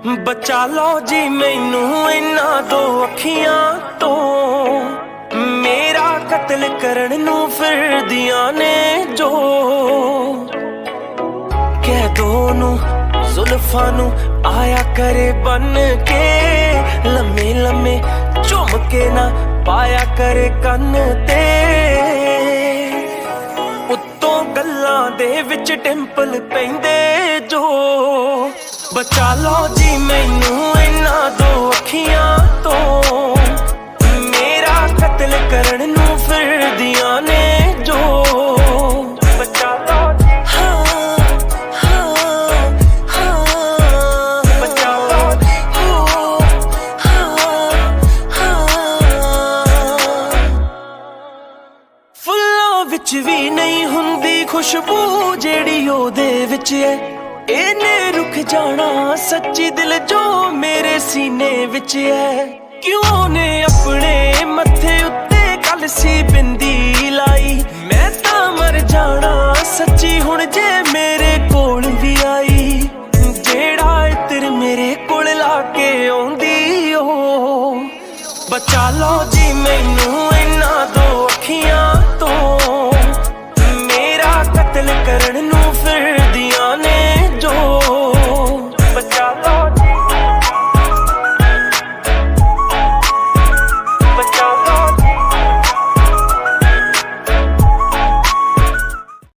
बचा लो जी मैनू इन्ना दो अखियां तो, मेरा कत्ल करन नू फिरदियां ने जो। कह दो नू जुल्फां नू आया करे बन के, लम्मे लम्मे झुम के ना पाया करे कन ते। उत्तों गल्लां दे विच डिंपल पैंदे जो। बचा लो जी मैनू इन्ना दो अखियां तो, मेरा कत्ल करन नू फिरदियां ने जो। बचा लो हाँ, हाँ, हाँ, बचा लो फुल्लां विच भी नहीं हुंदी खुशबू जेड़ी ओदे विच है। इन्ने रुक जाना सच्ची दिल जो मेरे सीने विच है। क्यों ने अपने मत्थे उत्ते कल सी बिंदी लाई, मैं तां मर जाना सच्ची हुण जे मेरे कोल भी आई। जेड़ा इत्र मेरे कोल लाके आउंदी ओ। बचा लो जी मैनू इन्ना दो अखियां